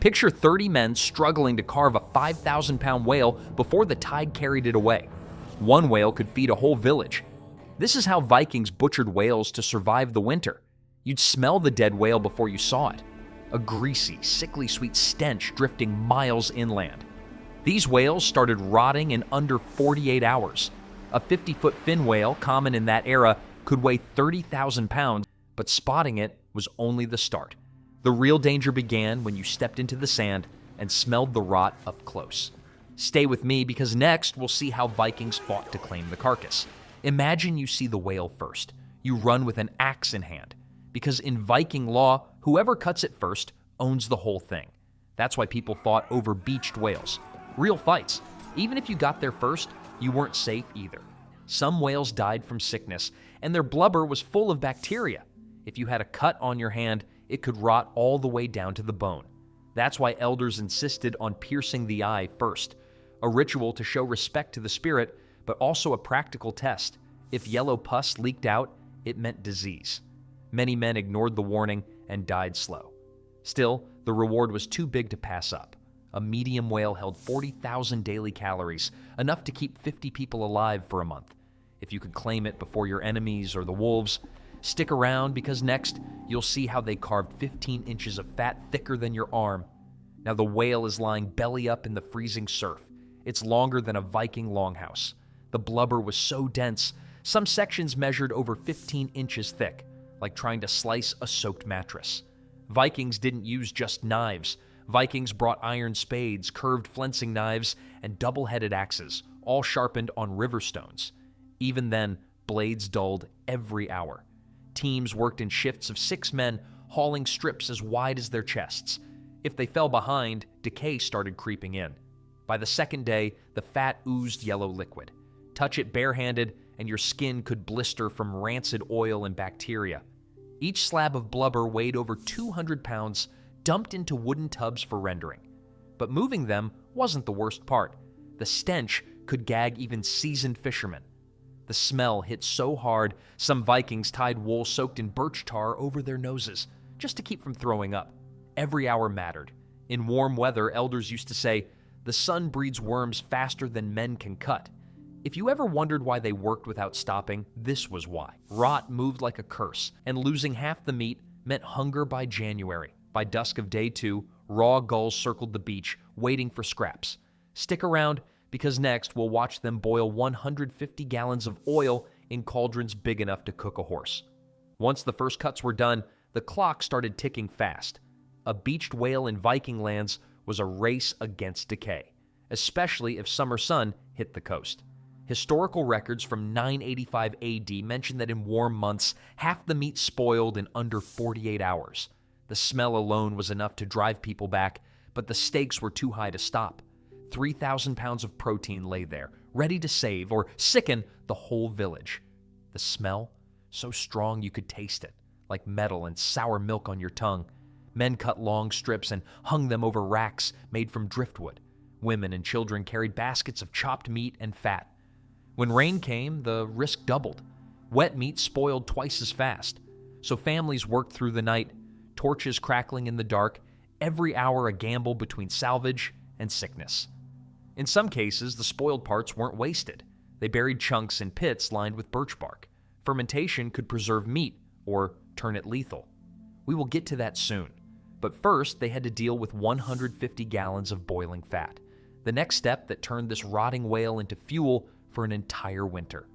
Picture 30 men struggling to carve a 5,000-pound whale before the tide carried it away. One whale could feed a whole village. This is how Vikings butchered whales to survive the winter. You'd smell the dead whale before you saw it. A greasy, sickly sweet stench drifting miles inland. These whales started rotting in under 48 hours. A 50-foot fin whale, common in that era, could weigh 30,000 pounds, but spotting it was only the start. The real danger began when you stepped into the sand and smelled the rot up close. Stay with me because next we'll see how Vikings fought to claim the carcass. Imagine you see the whale first. You run with an axe in hand. Because in Viking law, whoever cuts it first owns the whole thing. That's why people fought over beached whales. Real fights. Even if you got there first, you weren't safe either. Some whales died from sickness, and their blubber was full of bacteria. If you had a cut on your hand, it could rot all the way down to the bone. That's why elders insisted on piercing the eye first, a ritual to show respect to the spirit, but also a practical test. If yellow pus leaked out, it meant disease. Many men ignored the warning and died slow. Still, the reward was too big to pass up. A medium whale held 40,000 daily calories, enough to keep 50 people alive for a month. If you could claim it before your enemies or the wolves, stick around because next you'll see how they carved 15 inches of fat thicker than your arm. Now the whale is lying belly up in the freezing surf. It's longer than a Viking longhouse. The blubber was so dense, some sections measured over 15 inches thick, like trying to slice a soaked mattress. Vikings didn't use just knives. Vikings brought iron spades, curved flensing knives, and double-headed axes, all sharpened on river stones. Even then, blades dulled every hour. Teams worked in shifts of 6 men, hauling strips as wide as their chests. If they fell behind, decay started creeping in. By the second day, the fat oozed yellow liquid. Touch it barehanded, and your skin could blister from rancid oil and bacteria. Each slab of blubber weighed over 200 pounds, dumped into wooden tubs for rendering. But moving them wasn't the worst part. The stench could gag even seasoned fishermen. The smell hit so hard, some Vikings tied wool soaked in birch tar over their noses, just to keep from throwing up. Every hour mattered. In warm weather, elders used to say, "The sun breeds worms faster than men can cut." If you ever wondered why they worked without stopping, this was why. Rot moved like a curse, and losing half the meat meant hunger by January. By dusk of day 2, raw gulls circled the beach, waiting for scraps. Stick around, because next we'll watch them boil 150 gallons of oil in cauldrons big enough to cook a horse. Once the first cuts were done, the clock started ticking fast. A beached whale in Viking lands was a race against decay, especially if summer sun hit the coast. Historical records from 985 AD mention that in warm months, half the meat spoiled in under 48 hours. The smell alone was enough to drive people back, but the stakes were too high to stop. 3,000 pounds of protein lay there, ready to save or sicken the whole village. The smell, so strong you could taste it, like metal and sour milk on your tongue. Men cut long strips and hung them over racks made from driftwood. Women and children carried baskets of chopped meat and fat. When rain came, the risk doubled. Wet meat spoiled twice as fast. So families worked through the night, torches crackling in the dark, every hour a gamble between salvage and sickness. In some cases, the spoiled parts weren't wasted. They buried chunks in pits lined with birch bark. Fermentation could preserve meat or turn it lethal. We will get to that soon. But first, they had to deal with 150 gallons of boiling fat, the next step that turned this rotting whale into fuel for an entire winter.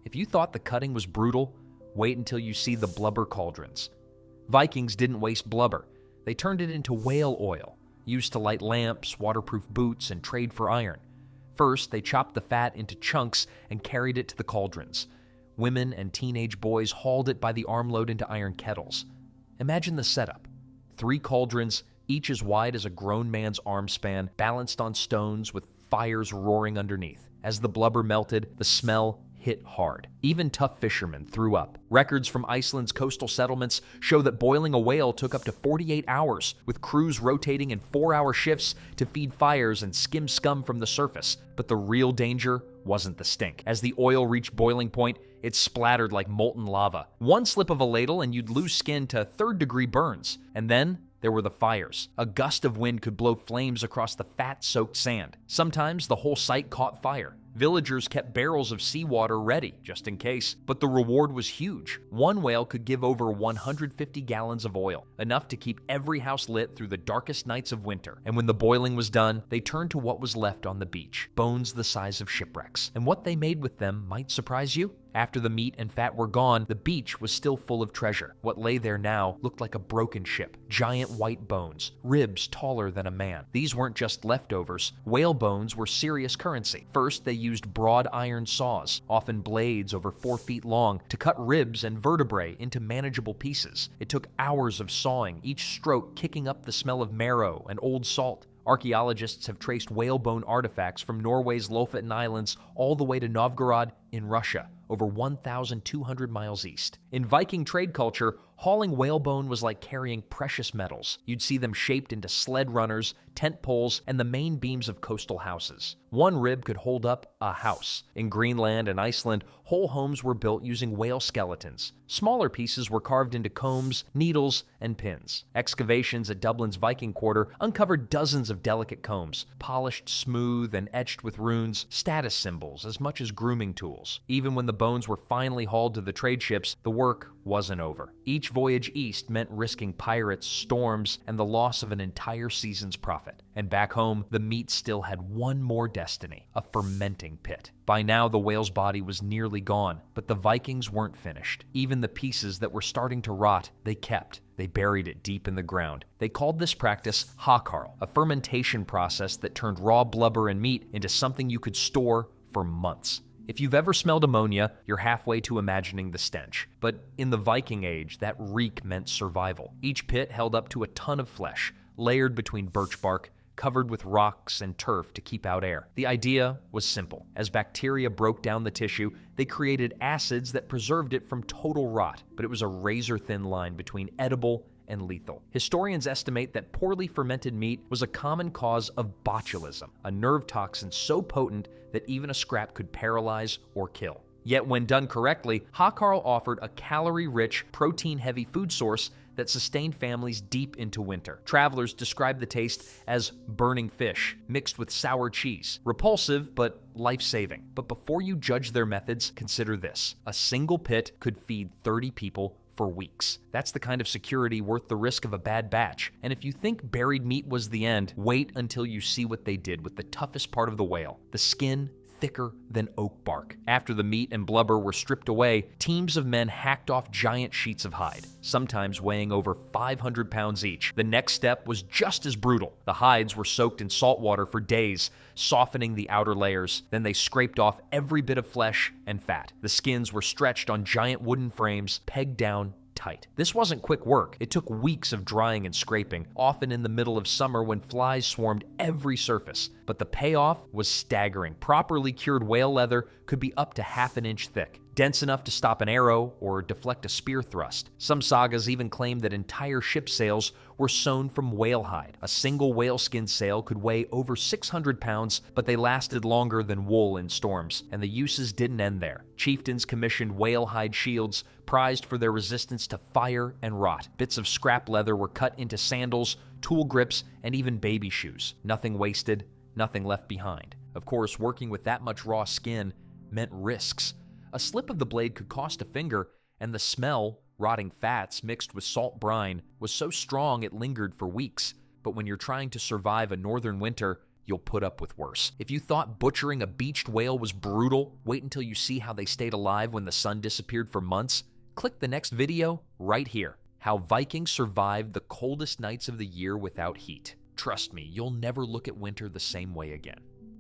If you thought the cutting was brutal, wait until you see the blubber cauldrons. Vikings didn't waste blubber. They turned it into whale oil, used to light lamps, waterproof boots, and trade for iron. First, they chopped the fat into chunks and carried it to the cauldrons. Women and teenage boys hauled it by the armload into iron kettles. Imagine the setup. 3 cauldrons, each as wide as a grown man's arm span, balanced on stones with fires roaring underneath. As the blubber melted, the smell hit hard. Even tough fishermen threw up. Records from Iceland's coastal settlements show that boiling a whale took up to 48 hours, with crews rotating in 4-hour shifts to feed fires and skim scum from the surface. But the real danger wasn't the stink. As the oil reached boiling point, it splattered like molten lava. One slip of a ladle and you'd lose skin to 3rd-degree burns. And then There were the fires. A gust of wind could blow flames across the fat-soaked sand. Sometimes the whole site caught fire. Villagers kept barrels of seawater ready, just in case, but the reward was huge. One whale could give over 150 gallons of oil, enough to keep every house lit through the darkest nights of winter. And when the boiling was done, they turned to what was left on the beach, bones the size of shipwrecks. And what they made with them might surprise you. After the meat and fat were gone, the beach was still full of treasure. What lay there now looked like a broken ship. Giant white bones, ribs taller than a man. These weren't just leftovers. Whale bones were serious currency. First, they used broad iron saws, often blades over 4 feet long, to cut ribs and vertebrae into manageable pieces. It took hours of sawing, each stroke kicking up the smell of marrow and old salt. Archaeologists have traced whalebone artifacts from Norway's Lofoten Islands all the way to Novgorod in Russia, over 1,200 miles east. In Viking trade culture, hauling whalebone was like carrying precious metals. You'd see them shaped into sled runners, tent poles, and the main beams of coastal houses. One rib could hold up a house. In Greenland and Iceland, whole homes were built using whale skeletons. Smaller pieces were carved into combs, needles, and pins. Excavations at Dublin's Viking Quarter uncovered dozens of delicate combs, polished smooth and etched with runes, status symbols as much as grooming tools. Even when the bones were finally hauled to the trade ships, the work wasn't over. Each voyage east meant risking pirates, storms, and the loss of an entire season's profit. And back home, the meat still had one more destiny, a fermenting pit. By now, the whale's body was nearly gone, but the Vikings weren't finished. Even the pieces that were starting to rot, they kept. They buried it deep in the ground. They called this practice hakarl, a fermentation process that turned raw blubber and meat into something you could store for months. If you've ever smelled ammonia, you're halfway to imagining the stench. But in the Viking Age, that reek meant survival. Each pit held up to a ton of flesh, layered between birch bark, covered with rocks and turf to keep out air. The idea was simple. As bacteria broke down the tissue, they created acids that preserved it from total rot, but it was a razor-thin line between edible and lethal. Historians estimate that poorly fermented meat was a common cause of botulism, a nerve toxin so potent that even a scrap could paralyze or kill. Yet when done correctly, hakarl offered a calorie-rich, protein-heavy food source that sustained families deep into winter. Travelers describe the taste as burning fish, mixed with sour cheese. Repulsive, but life-saving. But before you judge their methods, consider this. A single pit could feed 30 people for weeks. That's the kind of security worth the risk of a bad batch. And if you think buried meat was the end, wait until you see what they did with the toughest part of the whale, the skin, thicker than oak bark. After the meat and blubber were stripped away, teams of men hacked off giant sheets of hide, sometimes weighing over 500 pounds each. The next step was just as brutal. The hides were soaked in salt water for days, softening the outer layers. Then they scraped off every bit of flesh and fat. The skins were stretched on giant wooden frames, pegged down tight. This wasn't quick work. It took weeks of drying and scraping, often in the middle of summer when flies swarmed every surface. But the payoff was staggering. Properly cured whale leather could be up to half an inch thick, dense enough to stop an arrow or deflect a spear thrust. Some sagas even claim that entire ship sails were sewn from whale hide. A single whaleskin sail could weigh over 600 pounds, but they lasted longer than wool in storms, and the uses didn't end there. Chieftains commissioned whale hide shields, prized for their resistance to fire and rot. Bits of scrap leather were cut into sandals, tool grips, and even baby shoes. Nothing wasted, nothing left behind. Of course, working with that much raw skin meant risks. A slip of the blade could cost a finger, and the smell, rotting fats mixed with salt brine, was so strong it lingered for weeks. But when you're trying to survive a northern winter, you'll put up with worse. If you thought butchering a beached whale was brutal, wait until you see how they stayed alive when the sun disappeared for months. Click the next video right here. How Vikings survived the coldest nights of the year without heat. Trust me, you'll never look at winter the same way again.